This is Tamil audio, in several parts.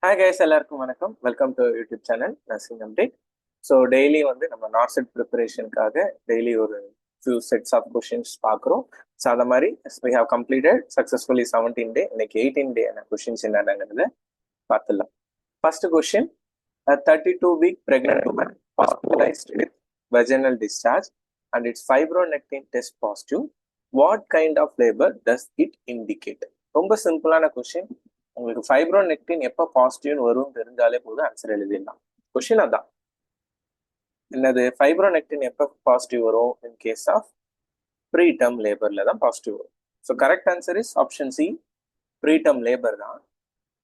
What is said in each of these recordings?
ஹாய் கைஸ், எல்லாருக்கும் வணக்கம். Welcome to YouTube channel nursing update. So daily வந்து நம்ம நாட் செட் ப்ரிப்பரேஷனுக்காக டெய்லி ஒரு ஃபியூ செட்ஸ் ஆஃப் கொஷின்ஸ் பார்க்குறோம். ஸோ அதை மாதிரி வி ஹவ் கம்ப்ளீட்டட் சக்ஸஸ்ஃபுல்லி 17 டே. இன்னைக்கு 18 டே கொஷின்ஸ் என்னென்னங்கிறத பார்த்துடலாம். First question: 32-week pregnant woman hospitalized with vaginal discharge and its fibronectin test positive. What kind of labor does it indicate? ரொம்ப சிம்பிளான கொஷின். உங்களுக்கு ஃபைப்ரோனெக்டின் எப்போ பாசிட்டிவ்னு வரும் தெரிஞ்சாலே போதும், ஆன்சர் எழுதிடலாம். கொஷின் அதான். என்னது? ஃபைப்ரோனெக்டின் எப்போ பாசிட்டிவ் வரும்? இன் கேஸ் ஆஃப் ப்ரீடம் லேபர்ல தான் பாசிட்டிவ் வரும். So correct answer is option C, preterm labour தான்.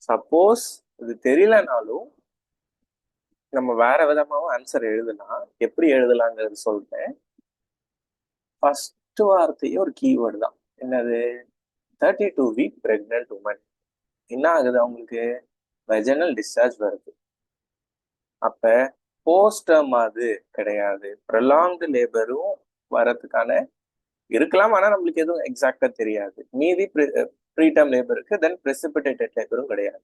சப்போஸ் இது தெரியலனாலும் நம்ம வேற விதமாகவும் ஆன்சர் எழுதலாம். எப்படி எழுதலாங்கிறது சொல்றேன். ஃபர்ஸ்ட் வார்த்தையே ஒரு கீவேர்டு தான். என்னது? 32-week pregnant woman. என்ன ஆகுது அவங்களுக்கு? வெஜனல் டிஸ்சார்ஜ் வருது. அப்ப போஸ்டம் அது கிடையாது. ப்ரொலாங்டு லேபரும் வரதுக்கான இருக்கலாம், ஆனா நம்மளுக்கு எதுவும் எக்ஸாக்டா தெரியாது. மீதி ப்ரீடம் லேபருக்கு, தென் பிரெசிபிடேட்டட் லேபரும் கிடையாது.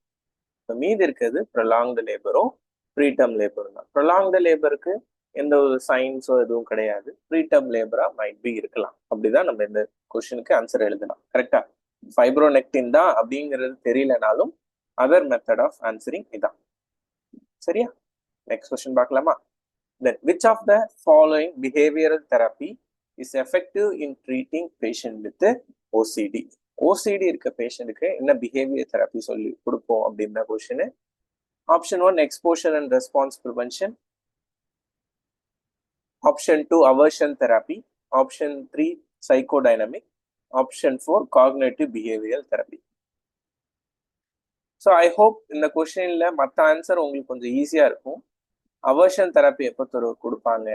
மீதி இருக்கிறது ப்ரொலாங்டு லேபரும் ப்ரீடம் லேபரும் தான். ப்ரொலாங்டு லேபருக்கு எந்த ஒரு சயின்ஸோ எதுவும் கிடையாது. ப்ரீடம் லேபரா மைட் பி இருக்கலாம். அப்படிதான் நம்ம இந்த கொஸ்டினுக்கு ஆன்சர் எழுதலாம். கரெக்டா? ஃபைப்ரோனெக்டின் தான் அப்படிங்கிறது தெரியலனாலும் அதர் மெத்தட் ஆஃப் ஆன்சரிங் இதான். சரியா? நெக்ஸ்ட் கொஸ்டின் பார்க்கலாமா? Then which of the following behavioral therapy is effective in treating patient with OCD? OCD இருக்க பேஷண்ட்டுக்கு என்ன பிஹேவியர் தெரப்பி சொல்லி கொடுப்போம் அப்படின்னா question. Option 1 exposure and response prevention, option 2 aversion therapy, option 3 psychodynamic, option 4 cognitive behaviour therapy. So I hope இந்த கொஸ்டின்ல மற்ற ஆன்சர் உங்களுக்கு கொஞ்சம் ஈஸியா இருக்கும். அவர்ஷன் தெரப்பி எப்போ கொடுப்பாங்க?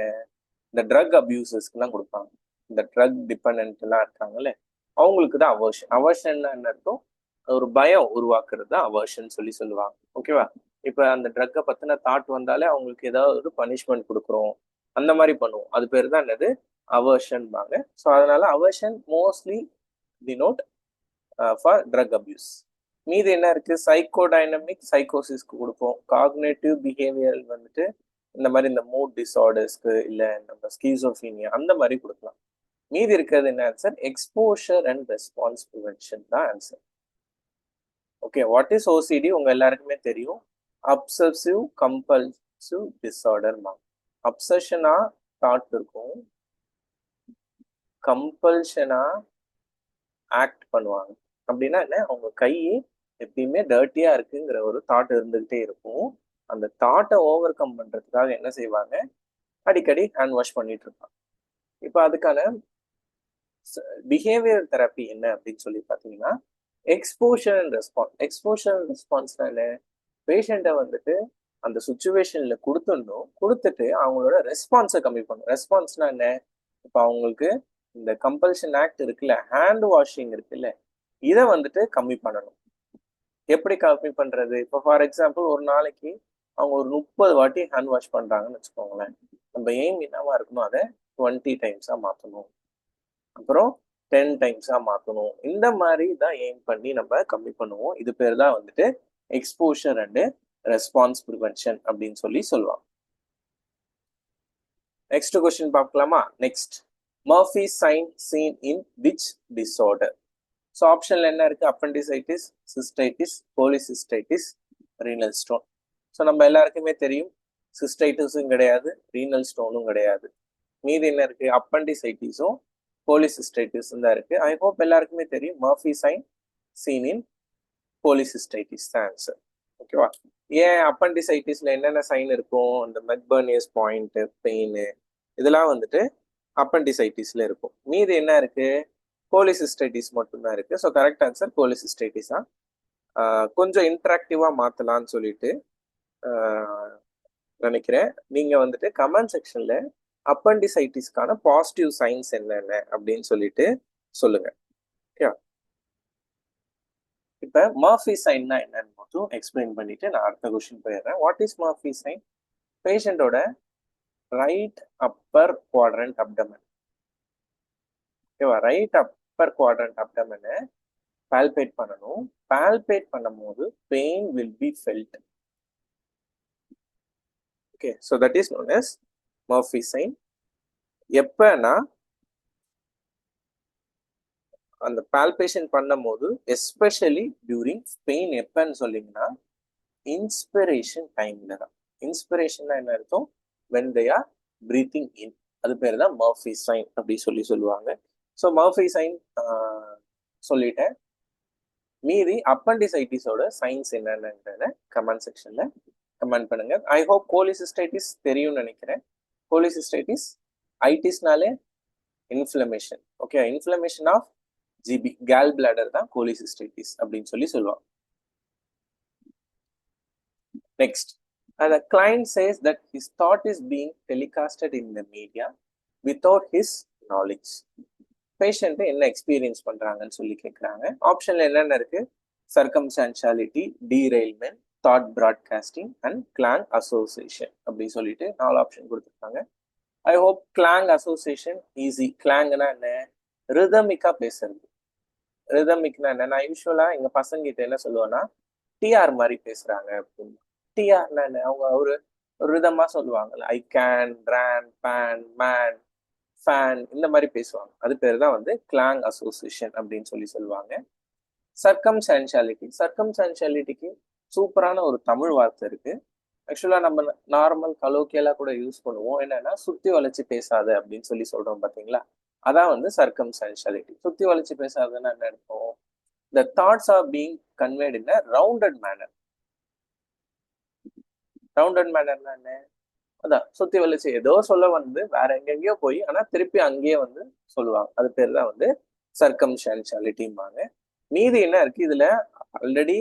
இந்த ட்ரக் அபியூசஸ்க்குலாம் கொடுப்பாங்க. இந்த ட்ரக் டிபெண்ட் எல்லாம் இருக்காங்கல்ல, அவங்களுக்கு தான் அவர்ஷன். அவர்ஷன் என்ன அர்த்தம்? ஒரு பயம் உருவாக்குறது தான் அவர்ஷன் சொல்லுவாங்க. ஓகேவா? இப்ப அந்த ட்ரக்கை பத்தின தாட் வந்தாலே அவங்களுக்கு ஏதாவது ஒரு பனிஷ்மெண்ட் கொடுக்குறோம், அந்த மாதிரி பண்ணுவோம். அது பேர் தான் என்னது? அவர்ஷன் பாங்க. ஸோ அதனால aversion mostly denote for drug abuse. மீது என்ன இருக்கு? சைக்கோடைனமிக் சைக்கோசிஸ்க்கு கொடுப்போம். காக்னேட்டிவ் பிஹேவியர் வந்துட்டு இந்த மாதிரி இந்த மூட் டிஸார்டர்ஸ்க்கு, இல்லை நம்ம ஸ்கீசோஃபீனியா அந்த மாதிரி கொடுக்கலாம். மீதி இருக்கிறது என்ன answer? Exposure and response prevention தான் answer. Okay, what is OCD? உங்க எல்லாருக்குமே தெரியும். Obsessive compulsive disorder. அப்சஷனா தாட் இருக்கும், கம்பல்ஷனா ஆக்ட் பண்ணுவாங்க. அப்படின்னா என்ன? அவங்க கை எப்பயுமே டர்ட்டியா இருக்குங்கிற ஒரு தாட் இருந்துகிட்டே இருக்கும். அந்த தாட்டை ஓவர் கம் பண்றதுக்காக என்ன செய்வாங்க? அடிக்கடி ஹேண்ட் வாஷ் பண்ணிட்டு இருப்பாங்க. இப்போ அதுக்கான பிஹேவியர் தெரப்பி என்ன அப்படின்னு சொல்லி பார்த்தீங்கன்னா, exposure and response. Exposure and ரெஸ்பான்ஸ்னா என்ன? பேஷண்ட்டை வந்துட்டு அந்த சுச்சுவேஷன்ல கொடுத்துட்டு அவங்களோட ரெஸ்பான்ஸை கம்மி பண்ணும். ரெஸ்பான்ஸ்னா என்ன? இப்போ அவங்களுக்கு இந்த கம்பல்ஷன் ஆக்ட் இருக்குல்ல, ஹேண்ட் வாஷிங் இருக்குல்ல, இதை வந்துட்டு கம்மி பண்ணணும். எப்படி கம்மி பண்றது? இப்போ ஃபார் எக்ஸாம்பிள் ஒரு நாளைக்கு அவங்க ஒரு 30 வாட்டி ஹேண்ட் வாஷ் பண்றாங்கன்னு வச்சுக்கோங்களேன். நம்ம எய்ம் என்னவா இருக்கணும்? அதை 20 டைம்ஸா மாற்றணும், அப்புறம் 10 டைம்ஸா மாற்றணும். இந்த மாதிரி தான் எய்ம் பண்ணி நம்ம கம்மி பண்ணுவோம். இது பேர் தான் வந்துட்டு எக்ஸ்போஷர் அண்ட் ரெஸ்பான்ஸ் ப்ரிவென்ஷன் அப்படின்னு சொல்லுவாங்க. நெக்ஸ்ட் கொஸ்டின் பார்க்கலாமா? Next, Murphy sign seen in which disorder? So ஆப்ஷன்ல என்ன இருக்கு? Appendicitis, cystitis, cholecystitis, renal stone. So நம்ம எல்லாருக்குமே தெரியும், சிஸ்டைட்டிஸும் கிடையாது, ரீனல் ஸ்டோனும் கிடையாது. மீதி என்ன இருக்கு? அப்பெண்டிசைட்டிஸும் போலிசிஸ்டைட்டிஸும் தான் இருக்கு. ஐ ஹோப் எல்லாருக்குமே தெரியும், மர்ஃபி சைன் சீன் இன் போலிசிஸ்டைட்டிஸ் தான் ஆன்சர். ஓகேவா? ஏன் அப்பெண்டிசைட்டிஸ்ல என்னென்ன சைன் இருக்கும்? இந்த மெக்பர்னியஸ் பாயிண்ட், பெயின், இதெல்லாம் வந்துட்டு அப்பெண்டிசைட்டிஸ்ல இருக்கும். மீது என்ன இருக்கு? போலிசிஸ்டைட்டிஸ் மட்டும்தான் இருக்கு. ஸோ கரெக்ட் ஆன்சர் போலிசிஸ்டைட்டிஸ் தான். கொஞ்சம் இன்ட்ராக்டிவா மாத்தலாம்னு சொல்லிட்டு நினைக்கிறேன். நீங்க வந்துட்டு கமெண்ட் செக்ஷன்ல அப்பெண்டிசைட்டிஸ்க்கான பாசிட்டிவ் சைன்ஸ் என்னென்ன அப்படின்னு சொல்லிட்டு சொல்லுங்க. இப்ப மர்ஃபி சைன்னா என்னன்னு மட்டும் எக்ஸ்பிளைன் பண்ணிட்டு நான் அடுத்த கொஸ்டின் போயிடுறேன். What is Murphy sign? பேஷண்டோட ரைட் அப்பர் குவாட்ரண்ட் அப்டமன். ஓகேவா? ரைட் அப்பர் குவாட்ரண்ட் அப்டமனை பால்பேட் பண்ணணும். பால்பேட் பண்ணும்போது pain will be felt. Okay, so that is known as Murphy sign. எப்பனா அந்த பால்பேஷன் பண்ணும்போது, எஸ்பெஷலி டியூரிங் பெயின், எப்பன்னு சொல்லிங்கன்னா இன்ஸ்பிரேஷன் டைம்ல தான். இன்ஸ்பிரேஷன்னா என்ன அர்த்தம்? when they are breathing in, அது பேர் தான் மர்ஃபி சைன் அப்படி சொல்லுவாங்க. ஸோ மர்ஃபி சைன் சொல்லிட்டேன். மீதி அப்பண்டிசைட்டிஸோட சைன்ஸ் என்னென்னு கமெண்ட் செக்ஷன்ல கமெண்ட் பண்ணுங்க. ஐ ஹோப் கோலிசிஸ்டைட்டிஸ் தெரியும்னு நினைக்கிறேன். கோலிசிஸ்டைட்டிஸ் ஐட்டிஸ்னாலே inflammation. Okay, inflammation of GB, gallbladder தான் கோலிசிஸ்டைட்டிஸ் அப்படின்னு சொல்லுவாங்க. Next, the client says that his thought is being telecasted in the media without his knowledge. Patient என்ன எக்ஸ்பீரியன்ஸ் பண்றாங்கன்னு சொல்லி கேட்குறாங்க. ஆப்ஷன்ல என்னென்ன இருக்கு? Circumstantiality, derailment, thought broadcasting and clang association அப்படி சொல்லிட்டு 4 ஆப்ஷன் கொடுத்துருக்காங்க. I hope clang association easy. கிளாங்னா என்ன? ரிதமிக்கா பேசுறது. ரிதமிக்னா என்ன? நான் யூஸ்வலா எங்க பசங்க கிட்ட என்ன சொல்லுவேன்னா, டிஆர் மாதிரி பேசுறாங்க அப்படின்னு. டிஆர்னா என்ன? அவங்க ஒரு ரிதமா சொல்லுவாங்கல்ல, I can, ran, pan, man, fan, இந்த மாதிரி பேசுவாங்க. அது பேர் தான் வந்து கிளாங் அசோசியேஷன் அப்படின்னு சொல்லுவாங்க. சர்க்கம்ஸ்டான்ஷியாலிட்டி. சர்க்கம்ஸ்டான்ஷியாலிட்டிக்கு சூப்பரான ஒரு தமிழ் வார்த்தை இருக்கு. ஆக்சுவலா நம்ம நார்மல் கலோக்கியெல்லாம் கூட யூஸ் பண்ணுவோம். என்னன்னா, சுத்தி வளைச்சு பேசாத அப்படின்னு சொல்றோம் பாத்தீங்களா? அதான் வந்து சர்க்கம்ஸ்டான்ஷியாலிட்டி. சுத்தி வளைச்சு பேசாததுன்னா என்ன அர்த்தம்? the thoughts are being conveyed in a rounded manner. Rounded மேனர்னா என்ன? அதான் சுத்தி வளைச்சு ஏதோ சொல்ல வந்து வேற எங்கெங்கயோ போய் ஆனா திருப்பி அங்கேயே வந்து சொல்லுவாங்க. அது பேர் தான் வந்து சர்க்கம்ஸ்டான்ஷியாலிட்டிம்பாங்க. மீதி என்ன இருக்கு இதுல? ஆல்ரெடி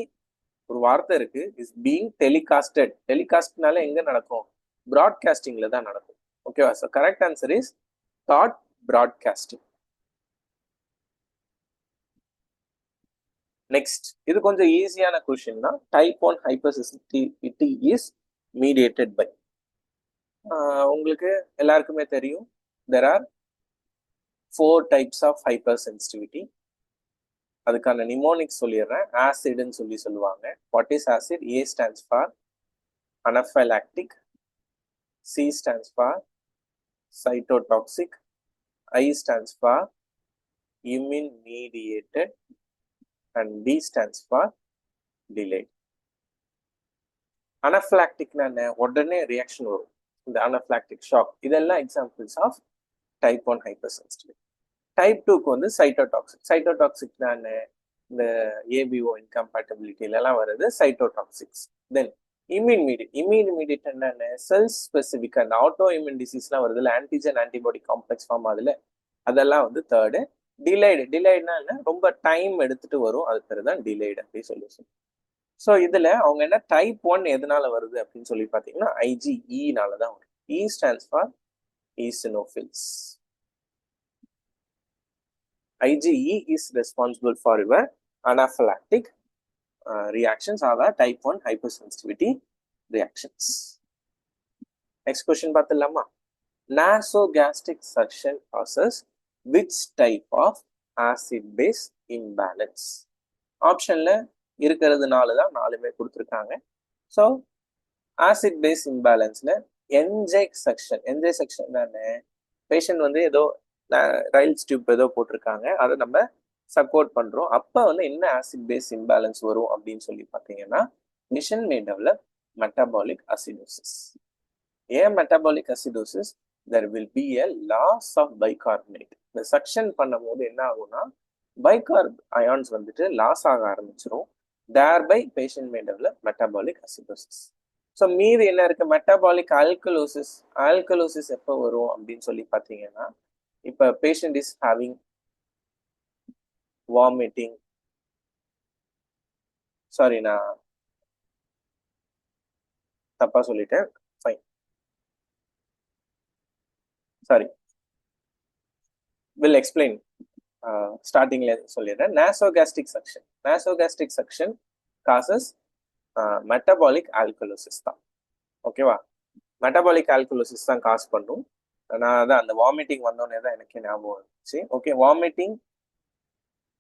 ஒரு வார்த்தை இருக்கு, இஸ் பீங் டெலிகாஸ்டட். டெலிகாஸ்ட்னால எங்க நடக்கும்? ப்ராட்காஸ்டிங்ல தான் நடக்கும். ஓகேவா? So correct answer is thought broadcasting. Next, இது கொஞ்சம் ஈஸியான கொஸ்டின் தான். Type 1 hypersensitivity is mediated by. உங்களுக்கு எல்லாருக்குமே தெரியும், there are 4 types of hypersensitivity. அதுக்கான நிமோனிக் சொல்லிடுறேன். ஆசிட்னு சொல்லுவாங்க. What is acid? A stands for anaphylactic, C stands for cytotoxic, I stands for immune mediated and D stands for delayed. அனஃபிலாக்டிக்னா என்ன? உடனே ரியாக்ஷன் வரும், இந்த அனஃபிலாக்டிக் ஷாக். இதெல்லாம் examples of type 1 hypersensitivity. Type 2க்கு வந்து சைட்டோடாக்சிக். சைட்டோடாக்சிக்னா என்ன? இந்த ஏபிஓ இன்கம்பேட்டபிலிட்டிலாம் வருது சைட்டோடாக்சிக்ஸ். தென் இம்யூன் என்ன? செல் ஸ்பெசிஃபிக் அந்த ஆட்டோ இம்யூன் டிசீஸ்லாம் வருது இல்லை, ஆன்டிஜன் ஆன்டிபாடி காம்ப்ளெக்ஸ் ஃபார்ம் ஆகுதுல, அதெல்லாம் வந்து தேர்டு. டிலைடுனா என்ன? ரொம்ப டைம் எடுத்துட்டு வரும், அது பேர் தான் டிலைடு அப்படின்னு சொல்லி. ஸோ இதுல அவங்க என்ன டைப் 1 எதனால வருது அப்படின்னு சொல்லி பார்த்தீங்கன்னா IgE-னால தான் வரும். E stands for eosinophils. IgE is responsible for your anaphylactic reactions, are type 1 hypersensitivity reactions. Next question பார்த்துடலாமா? Nasogastric suction causes which type of acid base imbalance? ஆப்ஷன்ல இருக்கிறதுனால தான் 4மே கொடுத்துருக்காங்க. ஸோ ஆசிட் பேஸ் இம்பேலன்ஸ்ல என்ஜைக் செக்ஷன் தானே, பேஷண்ட் வந்து ஏதோ ரைல்ஸ் டியூப் ஏதோ போட்டிருக்காங்க, அதை நம்ம சப்போர்ட் பண்றோம். அப்ப வந்து என்ன ஆசிட் பேஸ் இம்பேலன்ஸ் வரும் அப்படின்னு சொல்லி பார்த்தீங்கன்னா, மிஷன் மே டெவலப் மெட்டபாலிக் அசிடோசிஸ். ஏன் metabolic acidosis? there will be a loss of bicarbonate. இந்த செக்ஷன் பண்ணும்போது என்ன ஆகும்னா, பைகார்ப் அயான்ஸ் வந்துட்டு லாஸ் ஆக ஆரம்பிச்சிடும். thereby patient may develop metabolic acidosis. So மீது என்ன இருக்கு? Metabolic alkalosis. ஆல்கலோசிஸ் எப்போ வரும் அப்படின்னு சொல்லி பார்த்தீங்கன்னா, இப்போ patient is having vomiting, sorry நான் தப்பா சொல்லிட்டேன், ஃபைன், சாரி, வில் எக்ஸ்பிளைன். ஸ்டார்டிங்ல சொல்லிடுறேன். Nasogastric suction causes metabolic alkalosis தான். ஓகேவா? மெட்டபாலிக் ஆல்கலோசிஸ் தான் காஸ் பண்ணும். நான் அதான் அந்த வாமிட்டிங் வந்தோடனே தான் எனக்கு ஞாபகம் வந்துச்சு. Okay, vomiting,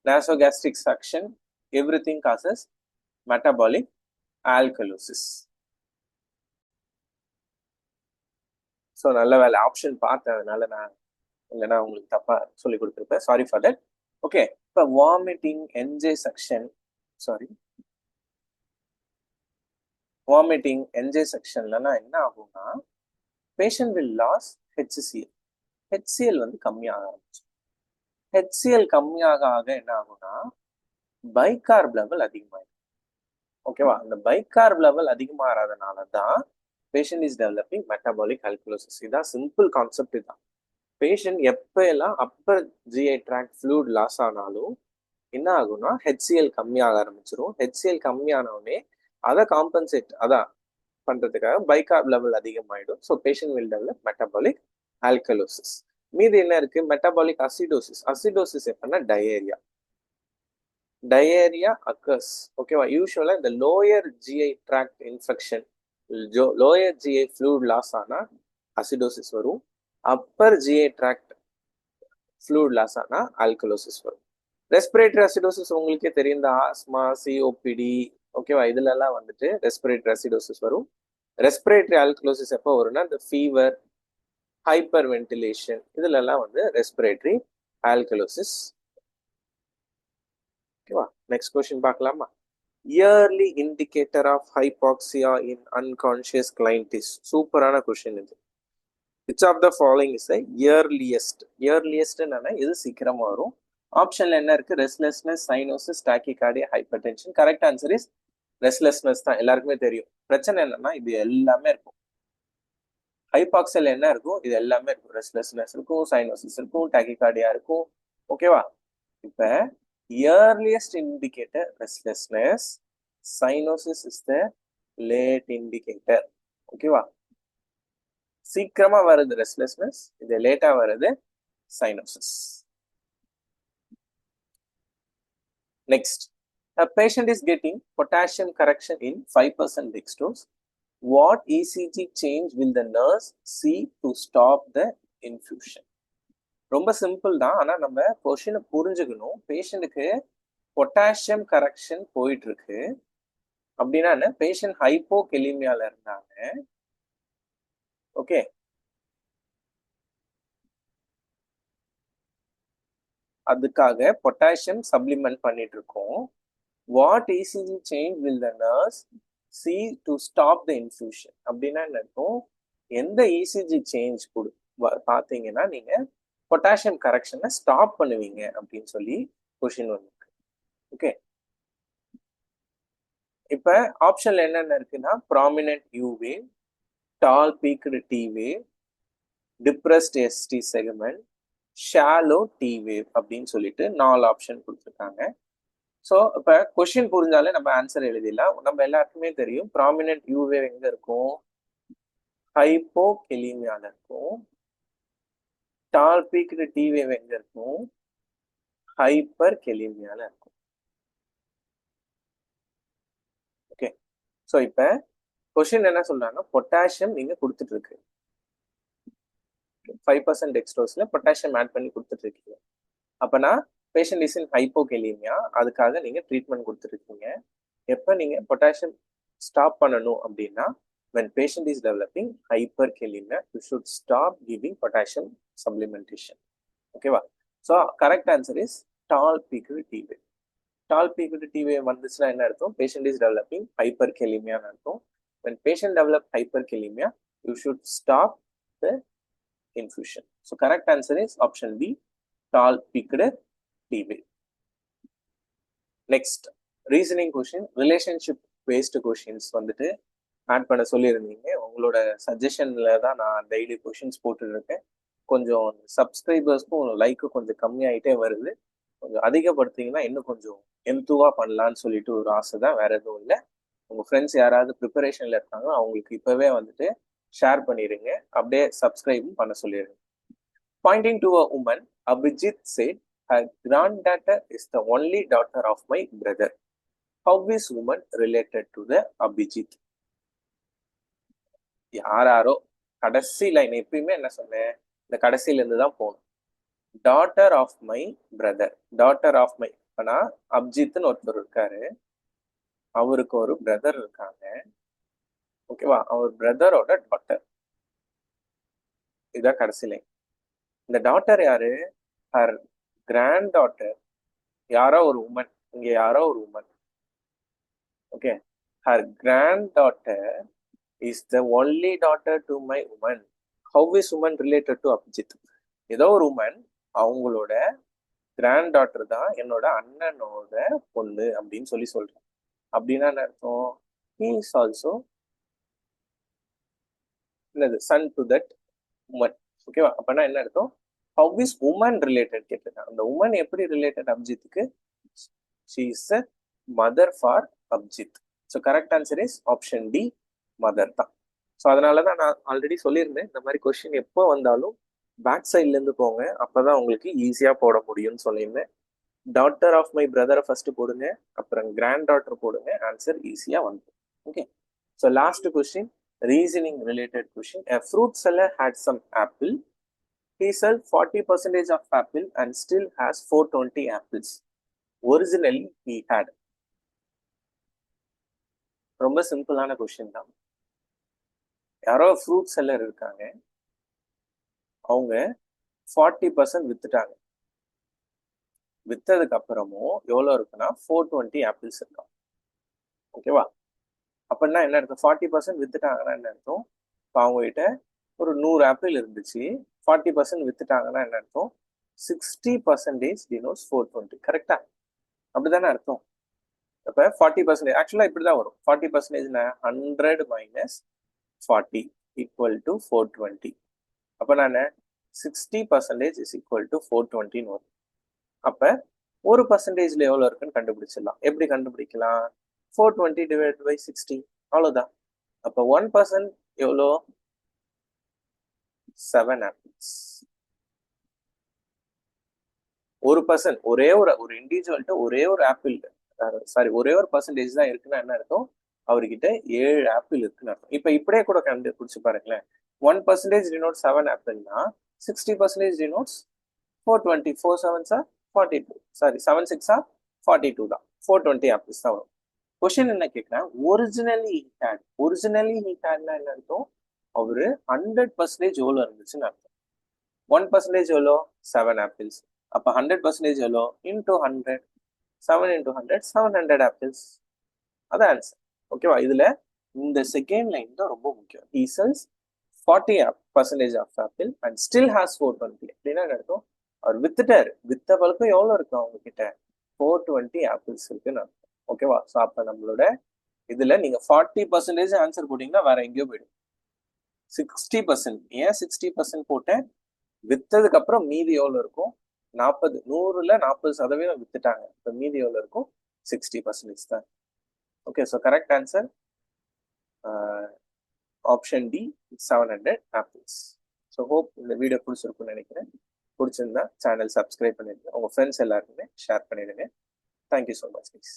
nasogastric suction everything causes metabolic alkalosis. So நல்ல வேலை ஆப்ஷன் பார்த்தேன், அதனால நான் இல்லைன்னா உங்களுக்கு தப்பா சொல்லி கொடுத்துருப்பேன், சாரி ஃபார் தட். ஓகே, இப்போ vomiting NG suction, sorry vomiting NG செக்ஷன்லனா என்ன ஆகும்னா, patient will lose HCl. HCl வந்து கம்மியாக ஆரம்பிச்சு. ஹெச்சிஎல் கம்மியாக ஆக என்ன ஆகும்னா பைகார்ப் லெவல் அதிகமாயிடும். ஓகேவா, அந்த பைகார்ப் லெவல் அதிகமாகறதுனால தான் patient is developing metabolic alkalosis. இதான் சிம்பிள் கான்செப்ட். தான் பேஷண்ட் எப்ப எல்லாம் upper GI tract fluid loss ஆனாலும் என்ன ஆகும்னா ஹெச்சிஎல் கம்மியாக ஆரம்பிச்சிடும். ஹெச்சிஎல் கம்மியானவுடனே அதை காம்பன்சேட் அதான் பண்றதுக்காக பைகார்ப் லெவல் அதிகமாயிடும். So patient will develop metabolic alkalosis. மீது என்ன இருக்கு, மெட்டபாலிக் அசிடோசிஸ். அசிடோசிஸ் எப்படின்னா டயேரியா. Diarrhoea occurs. ஓகேவா, யூஸ்வலா இந்த lower GI tract infection, lower GI fluid loss ஆனா அசிடோசிஸ் வரும். Upper GI tract fluid loss ஆனா ஆல்கலோசிஸ் வரும். ரெஸ்பிரேட்டரி அசிடோசிஸ் உங்களுக்கே தெரியும், இந்த ஆஸ்மா, சிஓபிடி, ஓகேவா, இதுல எல்லாம் வந்துட்டு ரெஸ்பிரேட்டரி அசிடோசிஸ் வரும். ரெஸ்பிரேட்டரி ஆல்கலோசிஸ் எப்போ வரும்னா இந்த ஃபீவர், ஹைப்பர் வென்டிலேஷன், இதுல எல்லாம் வந்து ரெஸ்பிரேட்டரி ஆல்கலோசிஸ். ஓகேவா, நெக்ஸ்ட் கொஸ்டின் பார்க்கலாமா. Early indicator of hypoxia in unconscious clients. சூப்பரான கொஸ்டின் இது. which of the following is the earliest? earliest என்னன்னா இது சீக்கிரமா வரும். ஆப்ஷன்ல என்ன இருக்கு, restlessness, cyanosis, tachycardia, hypertension. Correct answer is restlessness தான், எல்லாருக்குமே தெரியும். பிரச்சனை என்னன்னா இது எல்லாமே இருக்கும். ஹைபாக்சில் என்ன இருக்கும், இது எல்லாமே இருக்கும். ரெஸ்ட்லெஸ்னஸ் இருக்கும், சைனோசிஸ் இருக்கும், டாக்கிகார்டியா இருக்கும். ஓகேவா, இப்ப earliest indicator restlessness, cyanosis is the late indicator. ஓகேவா, சீக்கிரமா வருது ரெஸ்ட்லெஸ்னஸ், இது லேட்டா வருது cyanosis. Next, a patient is getting potassium correction in 5% dextrose. What ECG change will the nurse see to stop the infusion? ரொம்ப சிம்பிள் தான், ஆனா நம்ம கொஸ்டினை புரிஞ்சுக்கணும். பேஷண்ட்டுக்கு பொட்டாசியம் கரெக்ஷன் போயிட்டு இருக்கு அப்படின்னா என்ன, பேஷண்ட் ஹைப்போகெலிமியால இருந்தாங்க. ஓகே, அதுக்காக பொட்டாசியம் சப்ளிமெண்ட் பண்ணிட்டு இருக்கோம். What ECG change will the nurse C to stop the infusion அப்படின்னா என்ன இருக்கும், எந்த இசிஜி சேஞ்ச் பார்த்தீங்கன்னா நீங்க பொட்டாசியம் கரெக்ஷனை ஸ்டாப் பண்ணுவீங்க அப்படின்னு சொல்லி கொஸ்டின் வந்துருக்கு. ஓகே, இப்ப ஆப்ஷன்ல என்னென்ன இருக்குன்னா prominent U wave, tall peaked T wave, depressed ST segment, shallow T wave அப்படின்னு சொல்லிட்டு 4 ஆப்ஷன் கொடுத்துருக்காங்க. ஸோ இப்போ கொஸ்டின் புரிஞ்சாலே நம்ம ஆன்சர் எழுதிடலாம். நம்ம எல்லாருக்குமே தெரியும் ப்ராமினன்ட் யூ வேவ் எங்க இருக்கும், ஹைப்போகெலிமியால இருக்கும். டால் பீக்டு டி வேவ் எங்க இருக்கும், ஹைப்பர் கெலிமியால இருக்கும். ஓகே, ஸோ இப்போ கொஸ்டின் என்ன சொல்றாங்க, பொட்டாசியம் நீங்க கொடுத்துட்டு இருக்கு, 5% டெக்ஸ்ட்ரோஸ்ல பொட்டாசியம் ஆட் பண்ணி கொடுத்துட்டு இருக்கீங்க. அப்பனா பேஷண்ட் இஸ் இன் ஹைப்போகெலிமியா, அதுக்காக நீங்க ட்ரீட்மெண்ட் கொடுத்துருக்கீங்க. எப்போ நீங்க பொட்டாசியம் ஸ்டாப் பண்ணணும் அப்படின்னா, when patient is developing hyperkalemia, you should stop giving potassium supplementation. ஓகேவா, so correct answer is tall peaked T wave. Tall peaked T wave வந்துச்சுன்னா என்ன அர்த்தம், பேஷண்ட் இஸ் டெவலப்பிங் ஹைப்பர்கெலிமியான்னு அர்த்தம். when patient develop hyperkalemia, you should stop the infusion. So correct answer is option B, tall peaked T wave. Next, reasoning question, relationship based questions வந்துட்டு ஆட் பண்ண சொல்லியிருந்தீங்க. உங்களோட சஜஷன்ல தான் நான் டெய்லி கொஷின்ஸ் போட்டு இருக்கேன். கொஞ்சம் சப்ஸ்கிரைபர்ஸ்க்கும் லைக்கு கொஞ்சம் கம்மியாயிட்டே வருது. கொஞ்சம் அதிகப்படுத்திங்கன்னா இன்னும் கொஞ்சம் எம்துவா பண்ணலான்னு சொல்லிட்டு ஒரு ஆசை தான், வேற எதுவும் இல்லை. உங்க ஃப்ரெண்ட்ஸ் யாராவது ப்ரிப்பரேஷன்ல இருக்காங்க அவங்களுக்கு இப்பவே வந்துட்டு ஷேர் பண்ணிடுங்க, அப்படியே சப்ஸ்கிரைபும் பண்ண சொல்லிடுங்க. Pointing to a woman, Abhijit said, her granddaughter is the only daughter of my brother. How is woman related to the Abhijit? யாரோ கடைசி லைன் எப்பயுமே என்ன சொன்னேன், இந்த கடைசியில இருந்து தான் போகணும். Daughter of my brother, daughter of my ஆனா அப்ஜித்னு ஒருத்தர் இருக்காரு, அவருக்கு ஒரு பிரதர் இருக்காங்க. ஓகேவா? அவர் பிரதரோட டாட்டர். இதான் கடைசி லைன். இந்த டாட்டர் யாரு? Her granddaughter. யாரோ ஒரு உமன். இங்க யாரோ ஒரு woman. Okay. Her granddaughter is the only daughter to my woman. How is woman related to Abhijit? ஏதோ ஒரு உமன், அவங்களோட கிராண்ட் டாட்டர் தான் என்னோட அண்ணனோட பொண்ணு அப்படின்னு சொல்லி சொல்றேன். அப்படின்னா என்ன அர்த்தம்? ஹி இஸ் ஆல்சோ என்னது சன் டு தட் உமன். ஓகேவா? அப்பனா என்ன அர்த்தம்? ஹவ் இஸ் உமன் ரிலேட்டட் கேட்டிருக்காங்க. அந்த உமன் எப்படி ரிலேட்டட் அபிஜித்துக்கு? She is a mother for Abhijit. So correct answer is option D, mother தான். ஸோ அதனால தான் நான் ஆல்ரெடி சொல்லியிருந்தேன், இந்த மாதிரி கொஸ்டின் எப்போ வந்தாலும் பேக் சைட்லேருந்து போங்க, அப்போதான் உங்களுக்கு ஈஸியாக போட முடியும்னு சொல்லியிருந்தேன். டாட்டர் ஆஃப் மை பிரதரை ஃபர்ஸ்ட் போடுங்க, அப்புறம் கிராண்ட் டாட்டர் போடுங்க, ஆன்சர் ஈஸியாக வந்துடும். Okay. So last question, reasoning related question. A fruit seller had some apple. He sold 40% of apple and still has 420 apples. Originally he had. ரொம்ப சிம்பிளான கொஸ்டின் தான். யாரோ ஃப்ரூட் செல்லர் இருக்காங்க, அவங்க 40% வித்துட்டாங்க. வித்ததுக்கு அப்புறமும் எவ்வளோ இருக்குன்னா 420 ஆப்பிள்ஸ் இருக்கும். ஓகேவா? அப்படின்னா என்ன அர்த்தம்? 40% வித்துட்டாங்கன்னா என்ன அர்த்தம்? இப்போ அவங்ககிட்ட ஒரு 100 ஆப்பிள் இருந்துச்சு, 40% வித்துட்டாங்கன்னா என்ன அர்த்தம்? 60% டினோட்ஸ் 420. கரெக்டா? அப்படிதானே அர்த்தம்? அப்போ 40% ஆக்சுவலாக இப்படி தான் வரும். 40% 100 minus 40 equal to 420. அப்போ நான் 60% is equal to 420 வரும். அப்போ ஒரு பர்சன்டேஜ்ல எவ்வளோ இருக்குன்னு கண்டுபிடிச்சிடலாம். எப்படி கண்டுபிடிக்கலாம்? 420 divided by 60, அவ்வளோதான். அப்போ 1% எவ்வளோ? 7 ஆப்பிள்ஸ். ஒரு பர்சன்ட், ஒரே ஒரு இண்டிவிஜுவல்கிட்ட ஒரே ஒரு ஆப்பிள், சாரி ஒரே ஒரு பர்சன்டேஜ் தான் இருக்குன்னா என்ன அர்த்தம்? அவர்கிட்ட 7 ஆப்பிள் இருக்குன்னு அர்த்தம். இப்போ இப்படியே கூட கண்டுபிடிச்சு பாருங்களேன். 1% denotes 7 ஆப்பிள்னா 60% denotes 420. 4 7s are 42. Sorry 7 6 are 42 தான். 420 ஆப்பிள்ஸ் தான் வரும். கொஸ்டின் என்ன கேட்குறேன்? ஒரிஜினலி ஹி ஹேட்னா என்ன அர்த்தம்? அவரு 100% எவ்வளோ இருந்துச்சுன்னு அர்த்தம். 1% எவ்வளோ? 7 ஆப்பிள்ஸ். அப்போ 100% எவ்வளோ? இன்டூ 100. 7 into 100, 700 apples. அதான் ஆன்சர். ஓகேவா? இதுல இந்த செகண்ட் லைன் தான் ரொம்ப முக்கியம். He sells 40% of apple and still has 420. அப்படின்னா அர்த்தம்? அவர் வித்துட்டாரு. வித்த பழக்கம் எவ்வளோ இருக்கும் அவங்க கிட்ட? 420 ஆப்பிள்ஸ் இருக்குன்னு அர்த்தம். ஓகேவா? ஸோ அப்போ நம்மளோட இதுல நீங்க 40% ஆன்சர் போட்டீங்கன்னா வேற எங்கேயோ போயிடும். 60%, ஏன் 60% போட்டேன்? வித்ததுக்கு அப்புறம் மீதி எவ்வளோ இருக்கும்? 40, 100ல 40% வித்துட்டாங்க. இப்போ மீதி எவ்வளோ இருக்கும்? 60% தான். Okay. So correct answer option D, 700 apples. So hope இந்த வீடியோ பிடிச்சிருக்குன்னு நினைக்கிறேன். பிடிச்சிருந்தா சேனல் சப்ஸ்கிரைப் பண்ணிடுங்க, உங்க ஃப்ரெண்ட்ஸ் எல்லாருக்குமே ஷேர் பண்ணிடுங்க. Thank you so much.